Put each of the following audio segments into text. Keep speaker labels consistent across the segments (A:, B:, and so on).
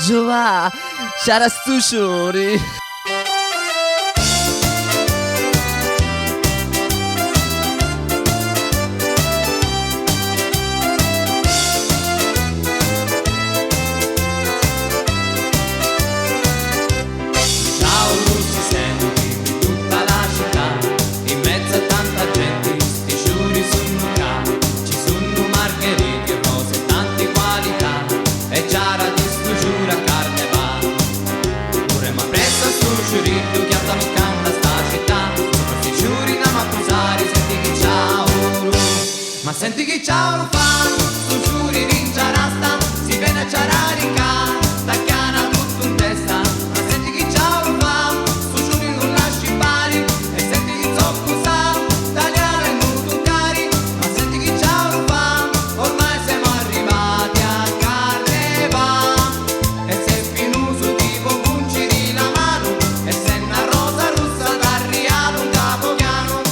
A: Giova, c'era stu ciuri.
B: Ma senti chi ciao lo fa, su giuri rincia rasta, si viene a ciararica, tacchiana tutto in testa. Ma senti chi ciao lo fa, su giuri non lasci pari, e senti chi zocco sa, tagliare e non toccari. Ma senti chi ciao lo fa, ormai siamo arrivati a Carneva, e sei spinoso tipo punci di la mano, e sei una rosa rossa da rialo un capopiano.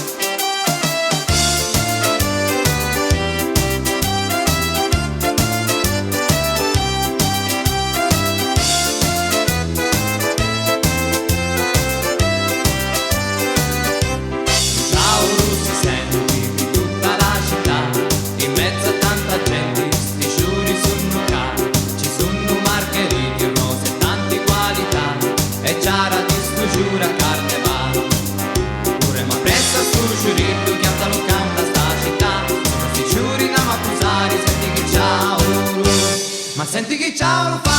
B: Ma senti chi ciao lo fa,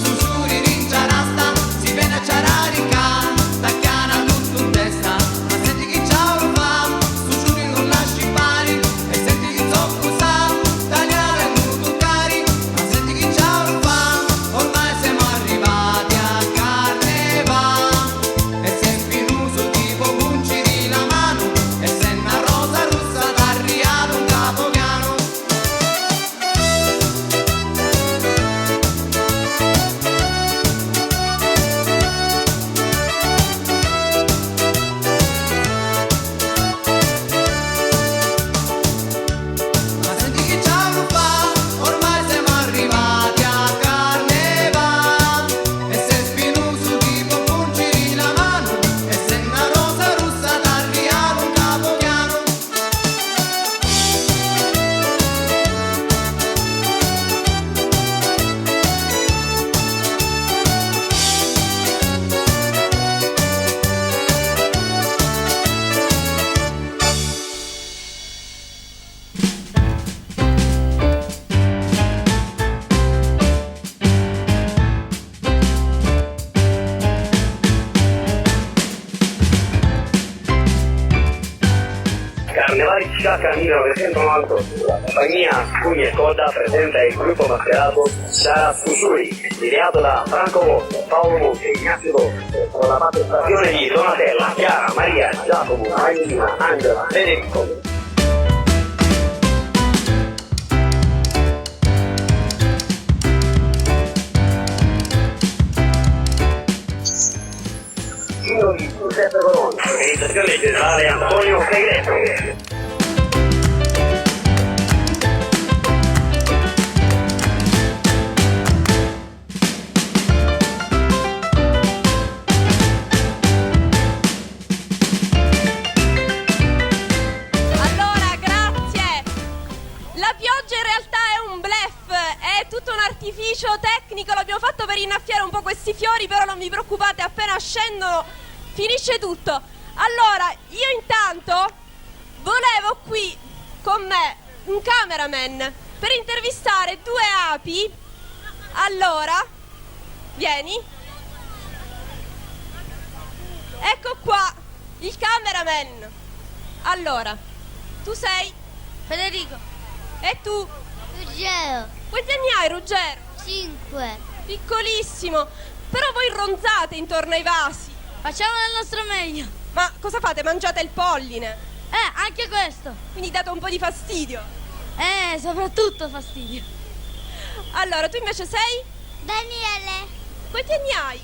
B: su giuri rincia rasta, si viene a ciararica, tacchiana tutto in testa. Ma senti chi ciao lo fa, su giuri non lasci pari, e senti chi zocco sa, tagliare e non toccari. Ma senti chi ciao lo fa, ormai siamo arrivati a Carneva, e sei spinoso tipo punci di la mano, e sei una rosa rossa da rialo un capopiano.
C: Carnevale Ciacca 1998, la compagnia Spugna e Coda presenta il gruppo mascherato Sara Susuri, ideato da Franco Volto, Paolo Monte, Ignazio Torres, con la partecipazione di Donatella, Chiara, Maria, Giacomo, Agnina, Angela, Federico. Di Giuseppe Colonna, organizzazione generale Antonio Segreto.
D: Allora, grazie. La pioggia in realtà è un bluff, è tutto un artificio tecnico, l'abbiamo fatto per innaffiare un po' questi fiori, però non vi preoccupate, appena scendono finisce tutto. Allora, io intanto volevo qui con me un cameraman per intervistare due api. Allora, vieni. Ecco qua, il cameraman. Allora, tu sei?
E: Federico.
D: E tu?
E: Ruggero.
D: Quanti anni hai, Ruggero?
E: 5.
D: Piccolissimo. Però voi ronzate intorno ai vasi.
E: Facciamo del nostro meglio.
D: Ma cosa fate? Mangiate il polline?
E: Anche questo.
D: Quindi date un po' di fastidio.
E: Soprattutto fastidio.
D: Allora, tu invece sei?
E: Daniele.
D: Quanti anni hai?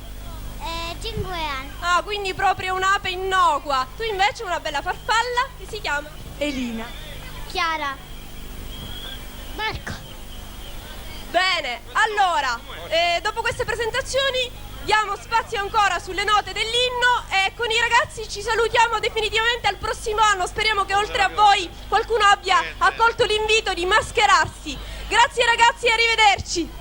E: 5 anni.
D: Ah, quindi proprio un'ape innocua. Tu invece una bella farfalla che si chiama?
E: Elina. Chiara. Marco.
D: Bene. Bene, allora, dopo queste presentazioni diamo spazio ancora sulle note dell'inno e con i ragazzi ci salutiamo definitivamente al prossimo anno. Speriamo che oltre a voi qualcuno abbia accolto l'invito di mascherarsi. Grazie ragazzi e arrivederci.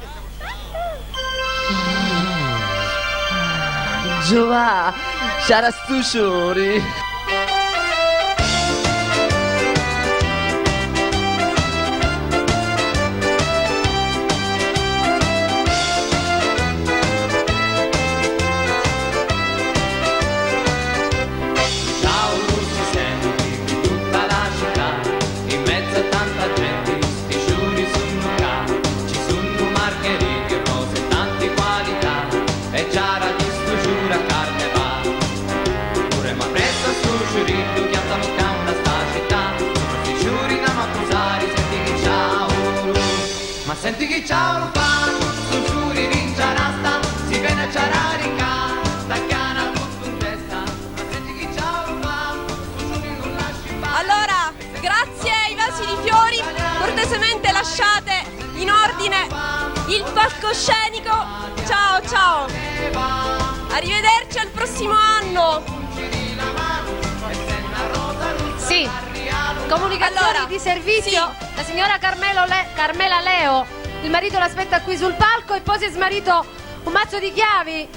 A: Giova, Sarastushuri.
B: Ciao si senti di tutta la città, in mezzo a tanta gente, sti giuri sono qua, ci sono margherite, rose e tante qualità, e già di sto giura carne va, pure ma presto sto giurito che andamo a sta città, sono sti giuri da ma posare, senti che ciao, ma senti che ciao lo fa, sto giuri rincia rasta, si viene a ciararica.
D: Allora, grazie ai vasi di fiori, cortesemente lasciate in ordine il palcoscenico. Ciao, ciao. Arrivederci al prossimo anno.
F: Sì, comunicazioni
D: Allora,
F: di servizio.
D: sì.
F: La signora Carmela Leo, il marito l'aspetta qui sul palco e poi si è smarrito un mazzo di chiavi.